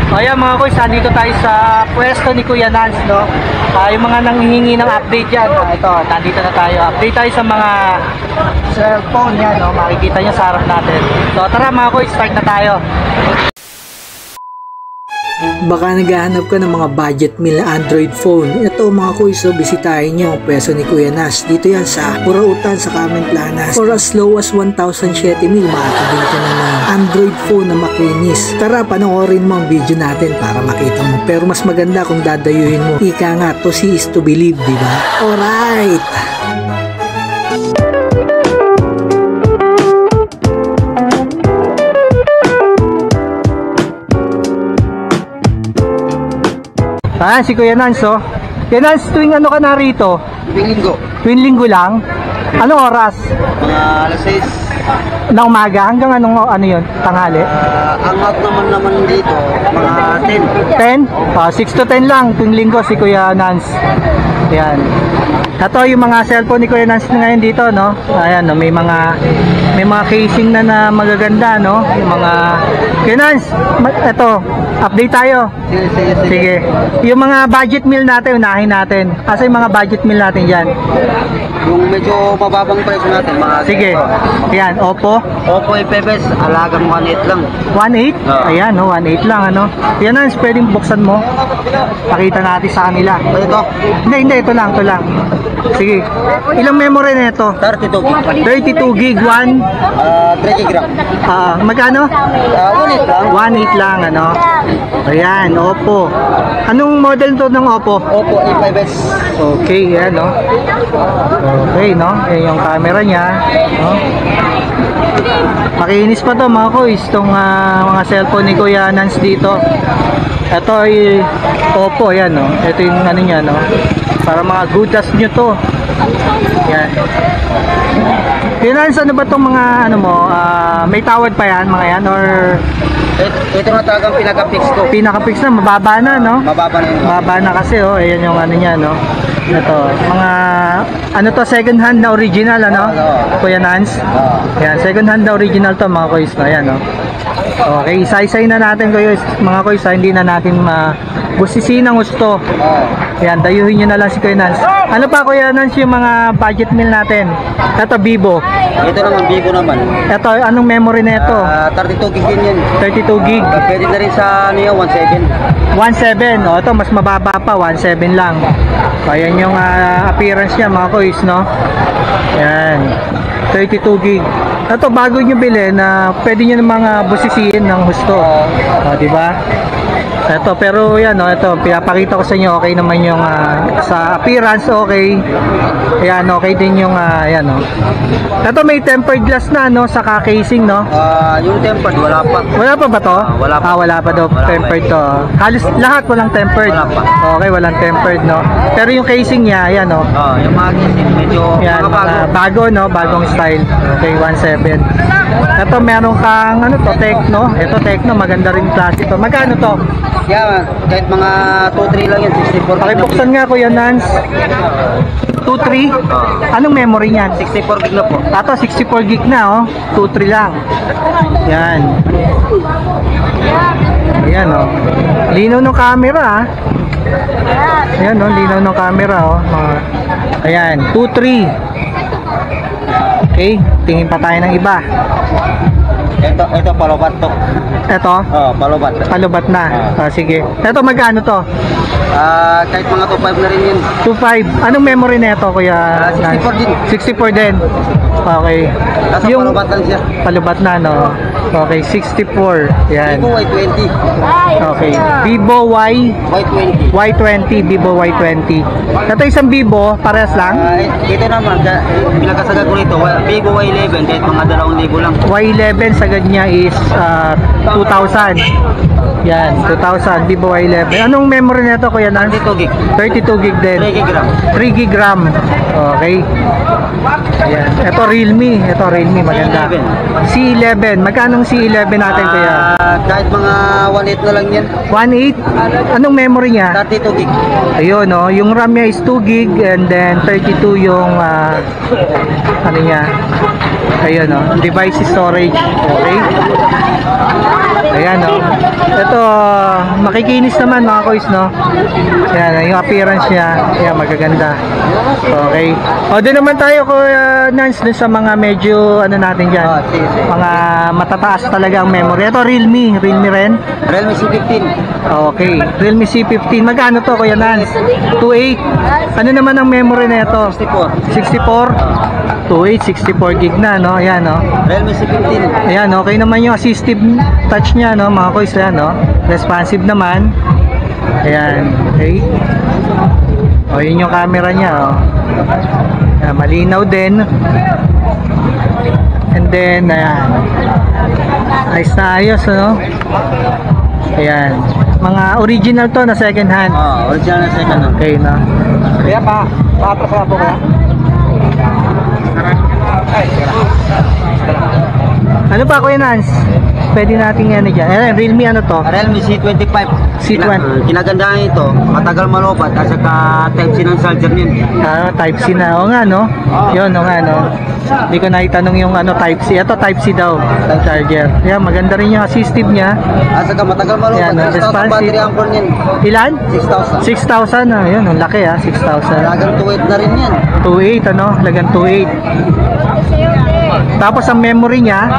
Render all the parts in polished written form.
Ayan mga kuys, nandito tayo sa pwesto ni Kuya Nance, no? Yung mga nanghihingi ng update dyan, ito, nandito na tayo. Update tayo sa mga cellphone yan, no? Makikita nyo sa harap natin. So tara mga kuys, start na tayo. Baka naghahanap ka ng mga budget meal na Android phone. Ito mga kuys, bisitahin nyo ang pwesto ni Kuya Nas. Dito yan sa Burautan sa Carmen Planas. For as low as 1,007 mil, makakabili ka na ng Android phone na makinis. Tara, panoorin mo ang video natin para makita mo. Pero mas maganda kung dadayuhin mo. Ika nga, to see is to believe, diba? Alright! Si Kuya Nance, oh. Kuya Nance, tuwing ano ka na rito? Tuwing linggo. Tuwing linggo lang? Anong oras? Mga alas 6. Na umaga? Hanggang ano yun? Tanghali? Ang out naman dito, mga 10. 10? 6 to 10 lang tuwing linggo si Kuya Nance. Ayan. Ito yung mga cellphone ni Kuya Nance ngayon dito, no? Ayan, no? May mga casing na magaganda, no? Yung mga Kuya Nance, ito, update tayo. Sige. Yung mga budget meal natin, unahin natin. Kasi yung mga budget meal natin dyan. Yung medyo mababang presyo natin, mga sige. Ayan, Oppo. Oppo A5s, alagang 1.8 lang. 1.8? Ayan, no? 1.8 lang, ano? Yan Nance, pwedeng buksan mo. Pakita natin sa kanila. Ito? Hindi, ito lang. Sige. Ilang memory na ito? 32 gig. 32 gig, 1? 3 gig RAM. Magkano? 1.8 lang. 1.8 lang, ano? Ayan, Oppo. Anong model to ng Oppo? Oppo A5s. Okay, yan, no? Okay, no? Yan yung camera niya, no? Makinis pa to mga kuys, itong mga cellphone ni Kuya Nance dito. Ito ay Oppo, yan, no? Ito yung ano niya, no? Para mga goodas nyo to. Yan. Kuya Nance, ano ba itong mga ano mo? May tawad pa yan, mga yan? Or Ito na talagang pinaka-fix ko. pinaka-fix na, mababa na, no? Mababa na yun. Mababa na kasi, oh. Ayan yung ano niya, no? Ito, mga ano to, second hand na original, ano? Kuya Nance. Ayan, second hand na original to mga kuys, no? Ayan, no? Okay, isa-isay na natin kuys, mga kuys, hindi na natin busisiin ang gusto. Ayan, dayuhin nyo na lang si Kuya Nance. Ano pa Kuya Nance yung mga budget meal natin? Ito, Vivo. Ito naman, Vivo naman. Ito, anong memory na ito? 32 gig din yan. 32 gig. Pwede na rin sa ano yun, 1.7. 1.7, o ito mas mababa pa, 1.7 lang. So, ayan yung appearance niya mga kuys, no? Ayan, 32 gig. Ito bago nyo bilhin na pwede nyo ng mga busisiin ng husto. O, diba? Ito, pero yan, no, ito, pinapakita ko sa inyo, okay naman yung sa appearance, okay. Ayan, okay din yung, ayan, no. Ito may tempered glass na, no, sa casing, no. Yung tempered, wala pa. Wala pa ba to? Wala pa. Wala pa daw, tempered to. Halos lahat walang tempered. Wala pa. Okay, walang tempered, no. Pero yung casing niya, ayan, no. Yung mga casing, medyo Yan, mga bago, no, bagong style. Okay, 1.7. Ito meron kang ano to, Tecno. Ito Tecno, maganda rin klase to. Magkano to? Yeah, kahit mga 2-3 lang yan, 64. Pakibuksan nga Kuya Nance. 2.3? Anong memory niyan? 64 gig na po. Tato, 64 gig na, oh. 2.3 lang. Yan. Ayan, oh. Linaw ng camera, ah. Ayan, oh. Linaw ng camera, oh. Ayan, 2.3. Okay, tingin pa tayo ng iba. Ito palubat to. Ito? Palubat. Palubat na. Sige. Ito magkano to? Kahit mga 2.5 na rin yun. 2.5. Anong memory na ito, Kuya? 64 din. 64 din. Okay. Nasa palubat lang siya. Palubat na, no? Okay, 64. Yan. Vivo Y20. Okay. Vivo Y20. Y20. Vivo Y20. Ito isang Vivo, parehas lang? Ito naman, pinagkasagad ko nito, Vivo Y11, kahit mga 2,000 lang. Y11 sagad niya is 2,000. Yan, 2,000. Vivo Y11. Anong memory na ito, Kuya Nance? 32 gig. 32 gig din. 3 gig RAM. 3 gig RAM. Okay. Ayan. Ito Realme. Ito Realme. Maganda. C11. Magkano ang C11 natin, Kuya? Kahit mga 1.8 na lang yan. 1.8? Anong memory niya? 32 gig. Ayun, no? Yung RAM niya is 2 gig and then 32 yung ano niya? Ayun, no? Device storage. Okay. Ayan, no? Ito, makikinis naman mga kois, no? Yan, yung appearance niya, yan, magaganda. Okay. O, doon naman tayo, Kuya Nance, dun sa mga medyo, ano natin dyan, mga matataas talaga ang memory. Ito, Realme rin. Realme C15. Okay, Realme C15. Magkano to, Kuya Nance? 2.8. Ano naman ang memory na ito? 64? 2.8, 64 gig na, no? Ayan, no? Realme C15. Ayan, okay naman yung assistive touch niya, no? Mga kois, ayan, no? Responsive naman. Ayan, okay. O, yun yung camera niya, oh. Ayan, malinaw din. And then, ayan. Ayos na ayos, no? Ayan. Mga original to na second hand. Original na second. Okay, no? Kaya pa, paatras na po kaya? Ano pa, Kuya Nance? Pwede natin yan dyan. Ayan, Realme ano to? Realme C25. C20. Kinagandahan ito, matagal malupat at saka type C ng charger niyan. Type C na. O nga, no? Yun, o nga, no? Hindi ko naitanong yung ano, Type C. Ito, Type C daw, ang charger. Ayan, maganda rin yung assistive niya. At saka matagal malupat. Yan, 6,000 responsive. battery ampere niyan. Ilan? 6,000. 6,000. Yun, ang laki, 6,000. Talagang 2.8 na rin yan. 2.8, ano? Lagan 2.8. Tapos ang memory niya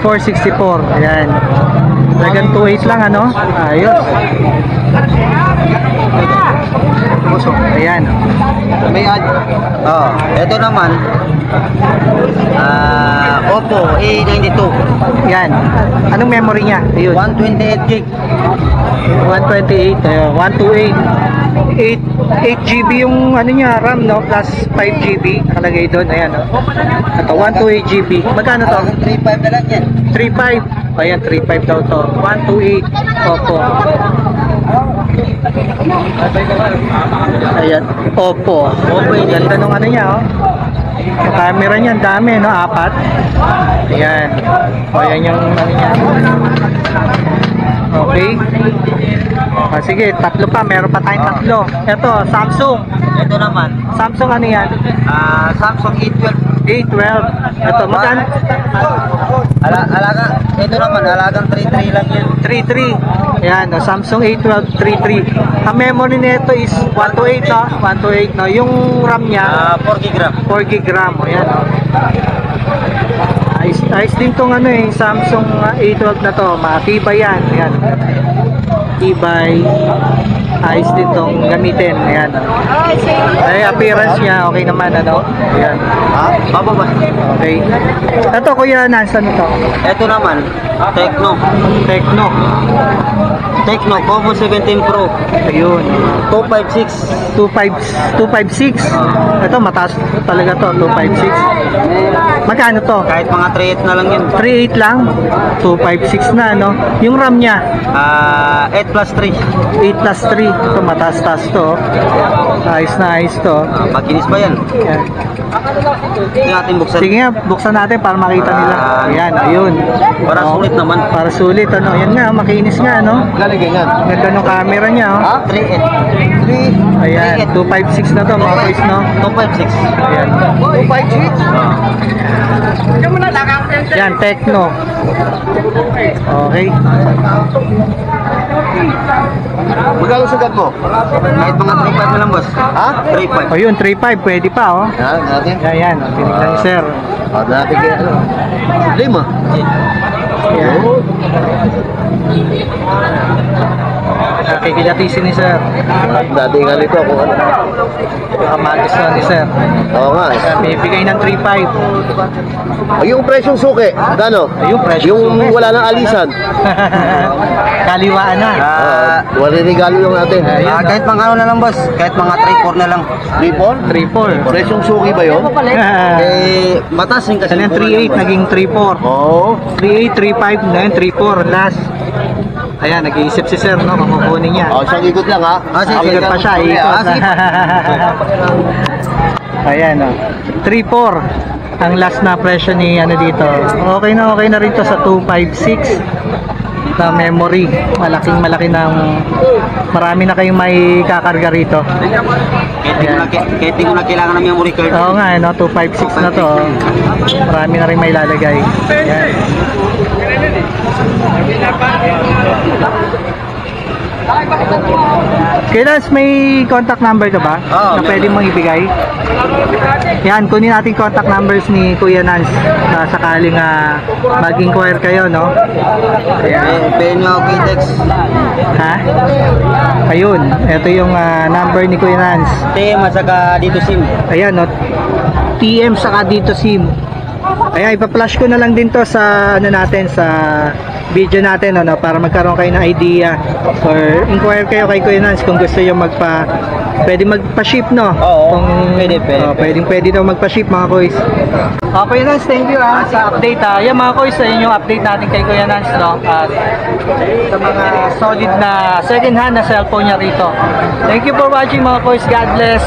464. Ayan. Lagan 2.8 lang, ano? Ayos. Ayan. May ito naman Oppo A92. Yan. Anong memory niya? Ayun. 128 gig. 128, 128. 8 GB yung ano niya, RAM, no? Plus 5 GB nakalagay doon. Ayan, no? Ito, 128 GB. Magkano to? 3.5 na lang yan. 3.5. Ayan, 3.5 daw to. 128. Oppo. Ayan, Oppo. Oppo, ganda nung ano niya, oh. Yung camera niya, ang dami, no? 4. Ayan. O, yan yung ano niya. Okay. Sige, tatlo pa. Meron pa tayong tatlo. Ito, Samsung. Ito naman, Samsung ano yan? Samsung A12. A12. Ito, magkano? Ito naman, alagang 33 lang yan. 3.3. Ayan, no? Samsung A12 3.3. Ang memory nito is 128, no? 128, no? Yung RAM niya, 4 gig RAM. 4 gig RAM. Ayan, no? Ayos din tong ano eh, Samsung A12 na to. Matibay yan. Ayan. Tibay. Ayos din tong gamitin. Ayan. Ay, appearance niya, okay naman, ano? Ayan. Bababa. Okay. Ito, Kuya Nance, ano to? Ito naman, Tecno. Tecno Povo 17 Pro. Ayun. 256. 256. Ito, mataas talaga to. 256. Magkano to? Kahit mga 38 na lang yan. 3.8 lang. 256 na, no? Yung RAM niya, 8 plus 3. 8 plus 3. Ito, mataas-taas to. Ayos na ayos to. Makinis pa yan. Ayan. Hindi natin buksan. Sige nga, buksan natin para makita nila. Ayan, ayun. Para Oh, sulit naman. Para sulit, ano? Yan nga, makinis nga, no? Lalagay nga. Ganda ng camera niya, oh. 3.8. Ayan, 256 na to, mga boys, no? 256. Ayan. 256? Yan, Tecno. Okay. Magkano sugat mo? Kahit mga 3.5 na lang, boss. Ha? 3.5. O yun, 3.5, pwede pa, oh. Yan, natin. Yan, oh, tinignan ni sir. Natin kaya ano? 5. Yan. Nakikilatisin ni sir. Dati nga nito ako ano. Nakamatis na ni sir. Oo nga. Bibigay ng 3.5. Yung presyong suki, gano? Ayun, presyong Yung suki. wala nang alisan. Kaliwaan na. Wala regalo yung natin. Ayun, Kahit mga ano na lang, boss. Kahit mga 3-4 na lang. 3-4? 3.4. Presyong suki ba yun? Mataas yung kasi. Kasi ng 3.8 naging 3.4. Oo. 3.8, 3.5, ngayon 3.4 last. Ayan, nag-iisip si sir, no? Kukunin niya. Oh, isang ikot lang ha. Ikot pa siya, ikot. Ayan, no? 3.4 ang last na presyo ni ano dito. Okay na rin to sa 256 na memory. Malaki ng marami na kayong may kakarga rito. Kahit di ko na kailangan ng memory card. Oo nga, no? 256 na to. Marami na rin may lalagay. Ayan. Kuya Nance, may contact number ka ba? Oo, na meron. pwede mong ibigay? Yan, kunin natin contact numbers ni Kuya Nance na sakaling mag-inquire kayo, no? Pwede nyo ako kitext. Ha? Ayun, ito yung number ni Kuya Nance. TM at saka dito SIM. Ayan, no? TM saka dito SIM. Ayan, ipa-flash ko na lang din to sa ano natin, sa video natin, ano, para magkaroon kayo ng idea or inquire kayo kay Kuya Nance kung gusto yung pwede magpa-ship, no? Oo, pwede. Pwede daw magpa-ship, mga kuys. Kuya Nance, thank you sa update. Yan mga kuys, yun yung update natin kay Kuya Nance, no? At sa mga solid na second hand na cellphone niya rito. Thank you for watching, mga kuys. God bless.